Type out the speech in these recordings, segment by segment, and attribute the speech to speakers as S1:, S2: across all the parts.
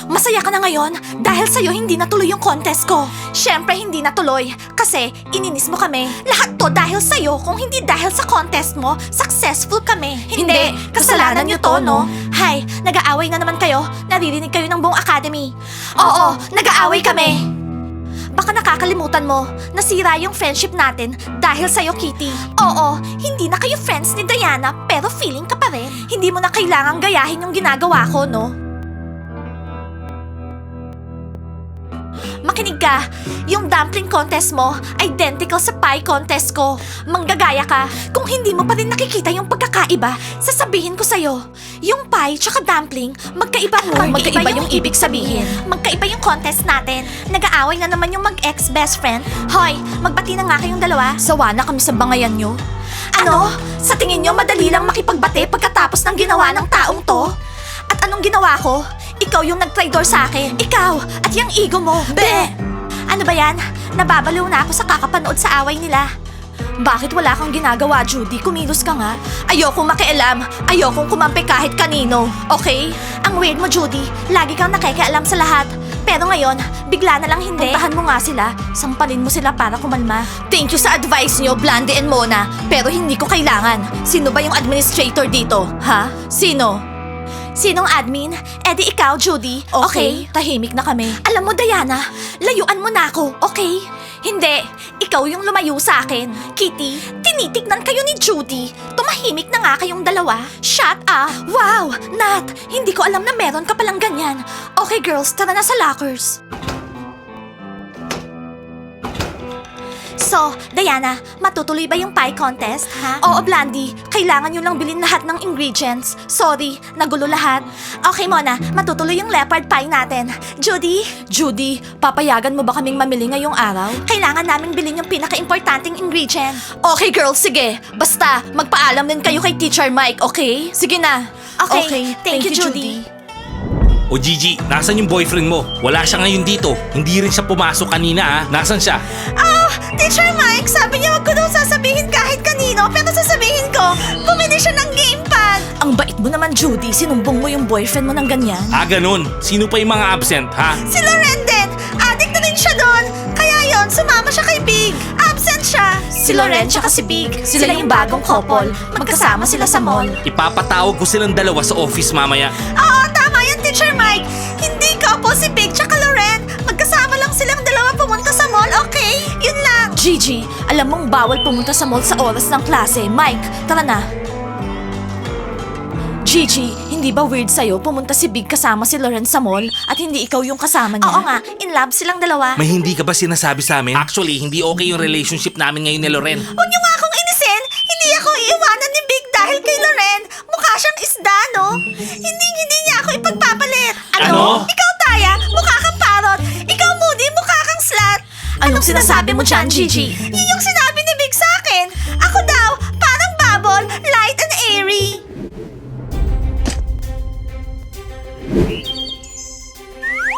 S1: Masaya ka na ngayon dahil sa'yo hindi natuloy yung contest ko. Siyempre hindi natuloy kasi ininis mo kami. Lahat to dahil sa'yo. Kung hindi dahil sa contest mo, successful kami. Hindi, kasalanan nyo to, no? Hay, nag-aaway na naman kayo. Naririnig kayo ng buong academy. Oo, nag-aaway kami. Baka nakakalimutan mo, nasira yung friendship natin dahil sa'yo, Kitty. Oo, hindi na kayo friends ni Diana pero feeling ka pa rin. Hindi mo na kailangang gayahin yung ginagawa ko, no? Makinig ka, yung dumpling contest mo, identical sa pie contest ko. Manggagaya ka. Kung hindi mo pa rin nakikita yung pagkakaiba, sasabihin ko sa'yo. Yung pie tsaka dumpling, magkaiba. Magkaiba yung ibig sabihin. Magkaiba yung contest natin. Nag-aaway na naman yung mag-ex best friend. Hoy, magbati na nga kayong dalawa. Sawa na kami sa bangayan nyo. Ano? Sa tingin nyo madali lang makipagbati pagkatapos ng ginawa ng taong to? At anong ginawa ko? Ikaw yung nag-traitor sa akin. Ikaw! At yung ego mo. Be! Ano ba yan? Nababaliw na ako sa kakapanood sa away nila. Bakit wala kang ginagawa, Judy? Kumilos ka nga. Ayokong makialam. Ayokong kumampi kahit kanino. Okay? Ang weird mo, Judy. Lagi kang nakikialam sa lahat. Pero ngayon, bigla na lang hindi. Puntahan mo nga sila. Sampalin mo sila para kumalma. Thank you sa advice nyo, Blandy and Mona. Pero hindi ko kailangan. Sino ba yung administrator dito? Ha? Sino? Sinong admin? Di ikaw, Judy. Okay, tahimik na kami. Alam mo, Diana, layuan mo na ako, okay? Hindi, ikaw yung lumayo sa akin. Kitty, tinitignan kayo ni Judy. Tumahimik na nga kayong dalawa. Shut up! Wow, Nat, hindi ko alam na meron ka palang ganyan. Okay girls, tara na sa lockers. So, Diana, matutuloy ba yung pie contest, ha? Oo, Blandy. Kailangan nyo lang bilhin lahat ng ingredients. Sorry, nagulo lahat. Okay, Mona, matutuloy yung leopard pie natin. Judy? Judy, papayagan mo ba kaming mamili ngayong araw? Kailangan naming bilhin yung pinaka-importanting ingredient. Okay, girls, sige. Basta, magpaalam din kayo kay Teacher Mike, okay? Sige na. Okay, thank you, Judy.
S2: O Gigi, nasan yung boyfriend mo? Wala siya ngayon dito. Hindi rin siya pumasok kanina ha. Nasan siya?
S1: Teacher Mike, sabi niya wag ko daw sasabihin kahit kanino, pero sasabihin ko, bumili siya ng gamepad. Ang bait mo naman, Judy. Sinumbong mo yung boyfriend mo ng ganyan.
S2: Ganun. Sino pa yung mga absent ha?
S1: Si Loren din. Addict na rin siya doon. Kaya yon, sumama siya kay Big. Absent siya. Si Loren tsaka si Big. Sila yung bagong couple. Magkasama sila sa mall.
S2: Ipapatawag ko silang dalawa sa office mamaya.
S1: Oo, tama yan, Teacher Mike. Hindi couple si Big tsaka Loren. Magkasama lang silang dalawa pumunta sa mall, okay? Yun lang. Gigi, alam mong bawal pumunta sa mall sa oras ng klase. Mike, tara na. Gigi, hindi ba weird sa'yo pumunta si Big kasama si Loren sa mall at hindi ikaw yung kasama niya? Oo nga, in love silang dalawa.
S2: May hindi ka ba sinasabi sa amin? Actually, hindi okay yung relationship namin ngayon ni Loren.
S1: Huwag niyo nga akong inisin! Hindi ako iiwanan ni Big dahil kay Loren. Mukha siyang isda, no? Hindi niya ako ipagpapalit.
S2: Ano?
S1: Ikaw, Taya, mukha kang parot. Ikaw, Moody, mukha kang slut. Anong sinasabi mo dyan, Gigi? Yun yung sinabi ni Big sa akin. Ako daw, parang bubble, light and airy.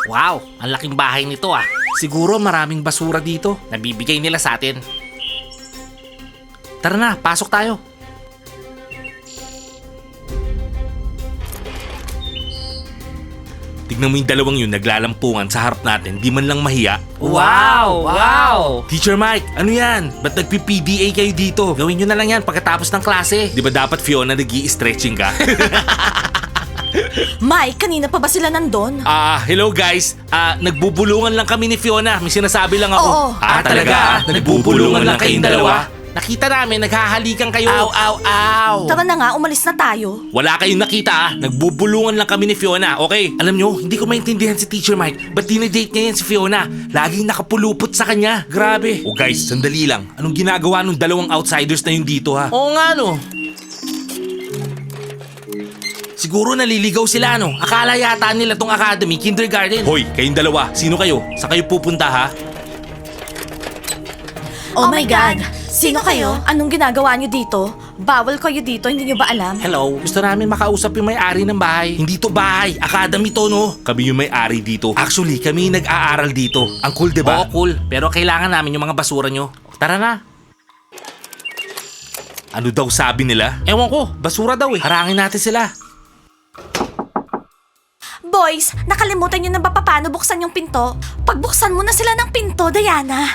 S2: Wow, ang laking bahay nito ah. Siguro maraming basura dito. Nabibigay nila sa atin. Tara na, pasok tayo. Tignan mo yung dalawang yun naglalampungan sa harap natin, di man lang mahiya.
S3: Wow! Wow!
S2: Teacher Mike, ano yan? Ba't nagpi-PDA kayo dito? Gawin nyo na lang yan pagkatapos ng klase. Di ba dapat, Fiona, nag-i-stretching ka?
S1: Mike, kanina pa ba sila nandun?
S2: Hello guys. Nagbubulungan lang kami ni Fiona. May sinasabi lang ako.
S1: Oo.
S2: Talaga? Nagbubulungan lang kayong dalawa? Nakita namin, naghahalikan kayo. Ow!
S1: Tara na nga, umalis na tayo.
S2: Wala kayong nakita Nagbubulungan lang kami ni Fiona, okay? Alam nyo, hindi ko maintindihan si Teacher Mike. Ba't dinedate niya yan si Fiona? Laging nakapulupot sa kanya. Grabe. O guys, sandali lang. Anong ginagawa nung dalawang outsiders na yun dito ha? Oo nga no. Siguro naliligaw sila no. Akala yata nila tong academy, kindergarten. Hoy, kayong dalawa. Sino kayo? Saan kayo pupunta ha?
S1: Oh my God! Sino kayo? Anong ginagawa niyo dito? Bawal kayo dito, hindi niyo ba alam?
S2: Hello, gusto namin makausap yung may-ari ng bahay. Hindi to bahay, academy to no. Kami yung may-ari dito. Actually, kami yung nag-aaral dito. Ang cool, diba? Oo, cool. Pero kailangan namin yung mga basura nyo. Tara na. Ano daw sabi nila? Ewan ko, basura daw eh. Harangin natin sila.
S1: Boys, nakalimutan nyo na ba paano buksan yung pinto? Pagbuksan mo na sila ng pinto, Diana.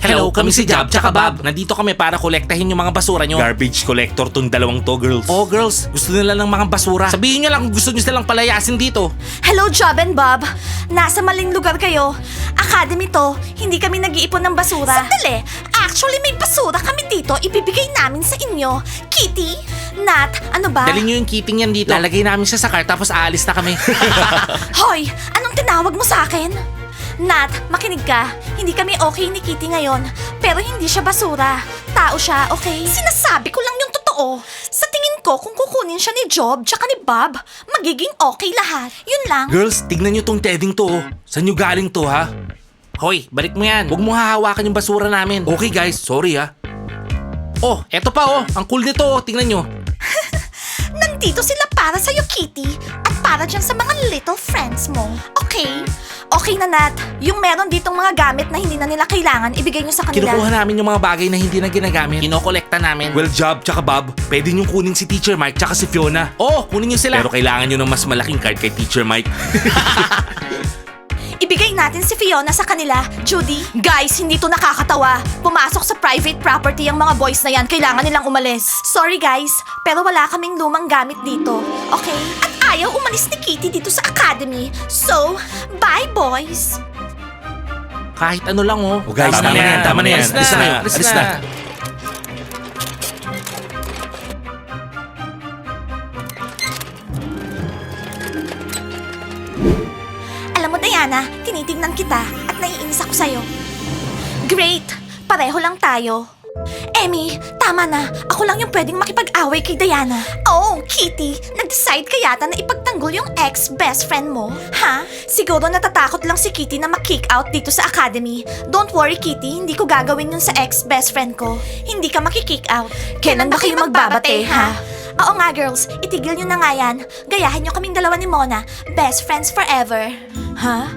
S2: Hello, kami si Jab tsaka Bob. Nandito kami para kolektahin yung mga basura nyo. Garbage collector tong dalawang to, girls. Oh, girls, gusto nila ng mga basura. Sabihin nyo lang kung gusto nyo silang palayasin dito.
S1: Hello, Job and Bob. Nasa maling lugar kayo. Academy to, hindi kami nag-iipon ng basura. Sandali, actually may basura kami dito. Ibibigay namin sa inyo. Kitty, Nat, ano ba?
S2: Dalhin nyo yung kitting yan dito. Lalagay namin siya sa car tapos aalis na kami.
S1: Hoy, anong tinawag mo sa akin? Nat, makinig ka. Hindi kami okay ni Kitty ngayon. Pero hindi siya basura. Tao siya, okay? Sinasabi ko lang yung totoo. Sa tingin ko, kung kukunin siya ni Job tsaka ni Bob, magiging okay lahat. Yun lang.
S2: Girls, tignan nyo tong tedding to. Oh. Saan nyo galing to, ha? Hoy, balik mo yan. Huwag mo hahawakan yung basura namin. Okay guys, sorry ha. Oh, eto pa oh. Ang cool nito oh. Tingnan nyo.
S1: Nandito sila para sa'yo, Kitty. At para dyan sa mga little friends mo. Okay? Okay na, Nat. Yung meron ditong mga gamit na hindi na nila kailangan, ibigay nyo sa kanila.
S2: Kinukuha namin yung mga bagay na hindi na ginagamit. Kinokolekta namin. Well, Job tsaka Bob, pwede nyo kunin si Teacher Mike tsaka si Fiona. Oh, kunin nyo sila. Pero kailangan nyo ng mas malaking card kay Teacher Mike.
S1: Ibigay natin si Fiona sa kanila, Judy. Guys, hindi to nakakatawa. Pumasok sa private property ang mga boys na yan. Kailangan nilang umalis. Sorry guys, pero wala kaming lumang gamit dito. Okay? At ayaw umalis ni Kitty dito sa academy. So, bye boys!
S2: Kahit ano lang oh.
S3: Oh, guys, tama na yan, tama na yan.
S2: Alis na,
S3: Alis na,
S2: alis
S3: alis
S2: na.
S3: na.
S1: Alam mo, Diana, tinitingnan kita at naiinis ako sa'yo. Great! Pareho lang tayo. Emmy, tama na. Ako lang yung pwedeng makipag-away kay Diana. Oh, Kitty, nag-decide ka yata na ipagtanggol yung ex-best friend mo? Ha? Siguro natatakot lang si Kitty na ma-kick out dito sa academy. Don't worry, Kitty, hindi ko gagawin yun sa ex-best friend ko. Hindi ka maki-kick out. Kailan ba kayo magbabate, ha? Oo nga, girls. Itigil nyo na nga yan. Gayahin nyo kaming dalawa ni Mona. Best friends forever. Ha?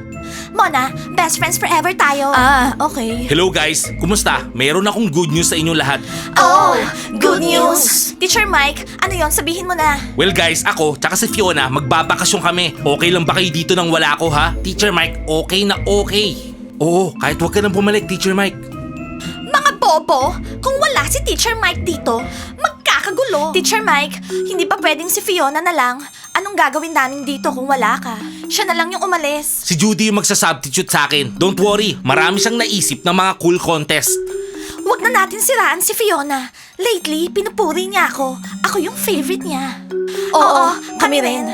S1: Mona, best friends forever tayo. Ah, okay.
S2: Hello guys, kumusta? Mayroon akong good news sa inyong lahat.
S1: Oh, good news! Teacher Mike, ano yon? Sabihin mo na.
S2: Well guys, ako tsaka si Fiona magbabakasyon kami. Okay lang ba kayo dito nang wala ako ha? Teacher Mike, okay na okay. Oo, kahit huwag ka nang bumalik, Teacher Mike.
S1: Mga bobo, kung wala si Teacher Mike dito, magkakagulo. Teacher Mike, hindi ba pwedeng si Fiona na lang? Anong gagawin namin dito kung wala ka? Siya na lang yung umalis.
S2: Si Judy yung magsasubstitute sa akin. Don't worry, marami siyang naisip ng mga cool contest.
S1: Huwag na natin siraan si Fiona. Lately, pinupuri niya ako. Ako yung favorite niya. Oo, kami rin.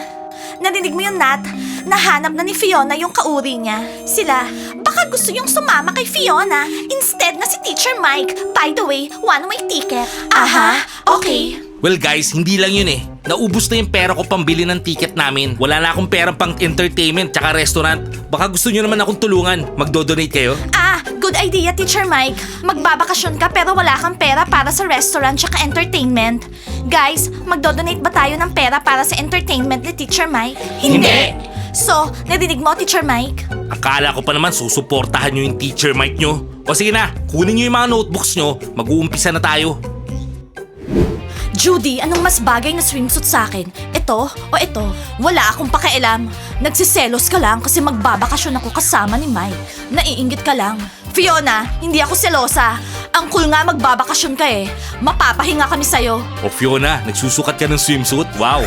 S1: Narinig mo yun, Nat? Nahanap na ni Fiona yung kauri niya. Sila, baka gusto yung sumama kay Fiona instead na si Teacher Mike. By the way, one-way ticket. Aha, okay.
S2: Well guys, hindi lang yun eh. Naubos na yung pera ko pambili ng ticket namin. Wala na akong perang pang entertainment tsaka restaurant. Baka gusto nyo naman akong tulungan. Magdo-donate kayo?
S1: Ah, good idea, Teacher Mike. Magbabakasyon ka pero wala kang pera para sa restaurant tsaka entertainment. Guys, magdo-donate ba tayo ng pera para sa entertainment ni Teacher Mike?
S2: Hindi.
S1: So, narinig mo, Teacher Mike?
S2: Akala ko pa naman susuportahan nyo yung Teacher Mike nyo. O sige na, kunin nyo yung mga notebooks nyo. Mag-uumpisa na tayo.
S1: Judy, anong mas bagay na swimsuit sa akin? Ito o ito? Wala akong pakialam. Nagsiselos ka lang kasi magbabakasyon ako kasama ni Mike. Naiinggit ka lang. Fiona, hindi ako selosa. Ang cool nga magbabakasyon ka eh. Mapapahinga kami sa'yo.
S2: O Fiona, nagsusukat ka ng swimsuit? Wow!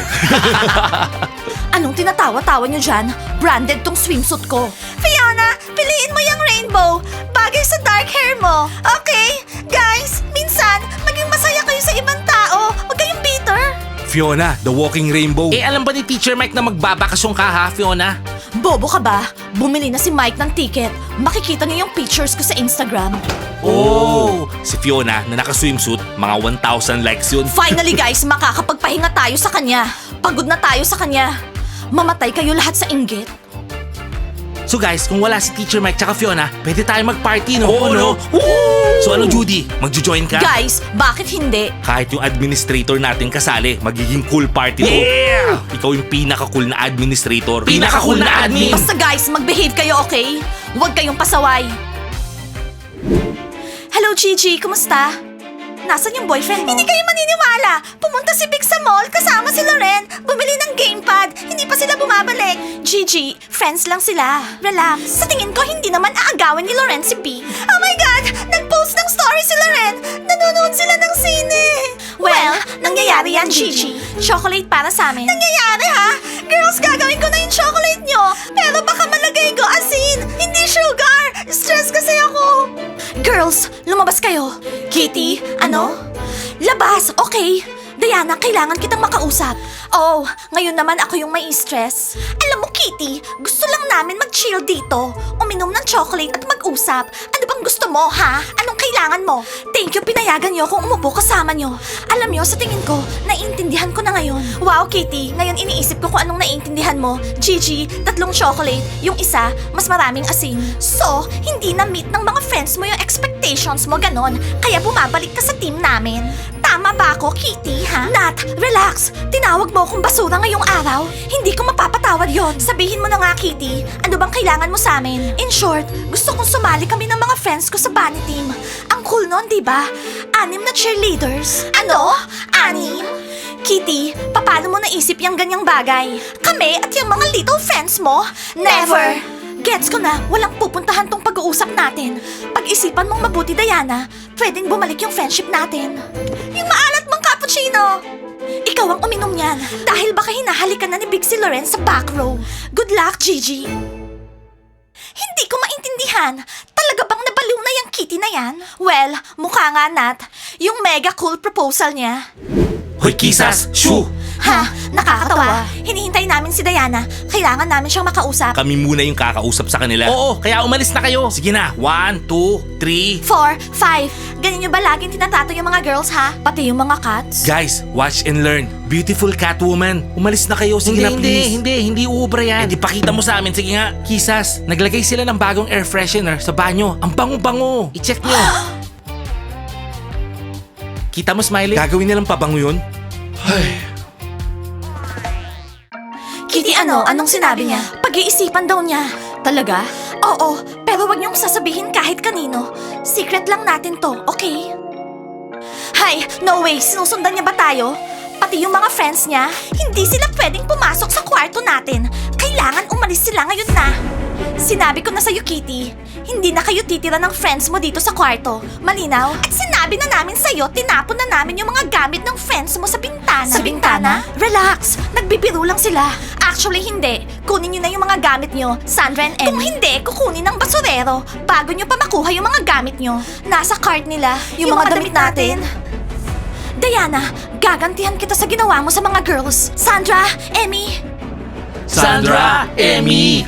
S1: Anong tinatawa-tawa niyo dyan? Branded tong swimsuit ko. Fiona, piliin mo yung rainbow. Bagay sa dark hair mo. Okay? Guys, minsan, maging masaya kayo sa ibang tao. Huwag kayong bitter.
S2: Fiona, the walking rainbow. Eh alam ba ni Teacher Mike na magbabakasyon ka ha, Fiona?
S1: Bobo ka ba? Bumili na si Mike ng ticket. Makikita niyo yung pictures ko sa Instagram.
S2: Oh! Si Fiona na naka-swimsuit, mga 1,000 likes yun.
S1: Finally guys, makakapagpahinga tayo sa kanya. Pagod na tayo sa kanya. Mamatay kayo lahat sa inggit.
S2: So guys, kung wala si Teacher Mike tsaka Fiona, pwede tayo mag-party, no?
S3: Oo, no?
S2: So ano, Judy? Magjo-join ka?
S1: Guys, bakit hindi?
S2: Kahit yung administrator natin kasali, magiging cool party to.
S3: Yeah!
S2: Ikaw yung pinaka-cool na administrator.
S3: Pinaka-cool na admin!
S1: Basta guys, mag-behave kayo, okay? Huwag kayong pasaway. Hello, Gigi. Kumusta? Nasaan yung boyfriend mo? Hindi kayo maniniwala. Pumunta si Big sa mall kasama si Loren. Bumili ng gamepad. Hindi pa sila bumabalik. Gigi, friends lang sila. Relax. Sa tingin ko, hindi naman aagawin ni Loren si B. Oh my God! Nag-post ng story si Loren. Nanonood sila ng sine. Well, nangyayari yan, Gigi. Chocolate para sa amin. Nangyayari, ha? Girls, gagawin ko na yung chocolate nyo. Pero baka malagay ko asin, hindi sugar. Stress kasi ako. Girls, lumabas kayo. Kitty, ano? Labas, okay. Diana, kailangan kitang makausap. Oh, ngayon naman ako yung may stress. Alam mo, Kitty, gusto lang namin mag-chill dito. Uminom ng chocolate at mag-usap. Ano bang gusto mo, ha? Anong kailangan mo? Thank you, pinayagan niyo kung umupo kasama niyo. Alam niyo, sa tingin ko, naiintindihan ko na ngayon. Wow, Kitty, ngayon iniisip ko kung anong naiintindihan mo. Gigi, 3 chocolate. Yung isa, mas maraming asin. So, hindi na-meet ng mga friends mo yung expectations mo, ganon. Kaya bumabalik ka sa team namin. Tama ba ako, Kitty, ha? Nat, relax. Tinawag mo akong basura ngayong araw. Hindi ko mapapatawad yon. Sabihin mo na nga, Kitty. Ano bang kailangan mo sa amin? In short, gusto kong sumali kami ng mga friends ko sa bunny team. Ang cool nun, di ba? 6 na cheerleaders. Ano? 6? Kitty, paano mo naisip yung ganyang bagay? Kami at yung mga little friends mo? Never! Gets ko na, walang pupuntahan tong pag-uusap natin. Pag-isipan mong mabuti, Diana, pwedeng bumalik yung friendship natin. Yung maalat mong cappuccino! Ikaw ang uminom niyan dahil baka hinahalikan na ni Big si Loren sa back row. Good luck, Gigi. Hindi ko maintindihan. Talaga bang nabaliw na yung Kitty na yan? Well, mukha nga, Nat. Yung mega cool proposal niya.
S2: Hoy, Kisas! Shoo!
S1: Ha? Nakakatawa. Hinihintay namin si Diana. Kailangan namin siyang makausap.
S2: Kami muna yung kakausap sa kanila. Oo, kaya umalis na kayo. Sige na. 1, 2, 3.
S1: 4, 5. Ganyan niyo ba laging tinatrato yung mga girls, ha? Pati yung mga cats?
S2: Guys, watch and learn. Beautiful Catwoman. Umalis na kayo. Sige na, please. Hindi uubra yan. Eh, di pakita mo sa amin. Sige nga. Kisas, naglagay sila ng bagong air freshener sa banyo. Ang bango-bango. I-check nyo. Kita mo, Smiley? Gagawin nilang pabango yun?
S1: Kitty, ano? Anong sinabi niya? Pag-iisipan daw niya. Talaga? Oo, pero wag niyong sasabihin kahit kanino. Secret lang natin to, okay? Hay, no way, sinusundan niya ba tayo? Pati yung mga friends niya, hindi sila pwedeng pumasok sa kwarto natin. Kailangan umalis sila ngayon na. Sinabi ko na sa'yo, Kitty, hindi na kayo titira ng friends mo dito sa kwarto. Malinaw? At sinabi na namin sa'yo, tinapon na namin yung mga gamit ng friends mo sa bintana. Sa bintana? Relax, nagbibiro lang sila. Actually, hindi. Kunin nyo na yung mga gamit nyo, Sandra and Emmy. Kung hindi, kukunin ng basurero bago nyo pa makuha yung mga gamit nyo. Nasa cart nila, yung mga damit natin. Diana, gagantihan kita sa ginawa mo sa mga girls. Sandra, Emmy.
S2: Sandra, Emmy.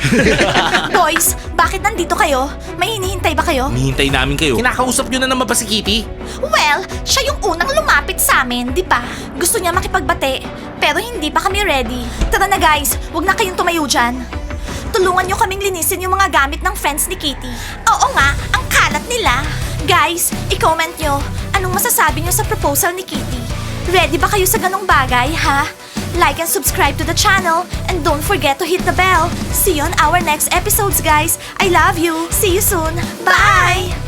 S1: Boys, bakit nandito kayo? May hinihintay ba kayo?
S2: Hinihintay namin kayo. Kinakausap nyo na naman ba si Kitty?
S1: Well, siya yung unang lumapit sa amin, di ba? Gusto niya makipagbate, pero hindi pa kami ready. Tara na guys, wag na kayong tumayo dyan. Tulungan niyo kaming linisin yung mga gamit ng friends ni Kitty. Oo nga, ang kalat nila. Guys, i-comment nyo, anong masasabi nyo sa proposal ni Kitty? Ready ba kayo sa ganong bagay, ha? Like and subscribe to the channel, and don't forget to hit the bell. See you on our next episodes, guys. I love you. See you soon. Bye!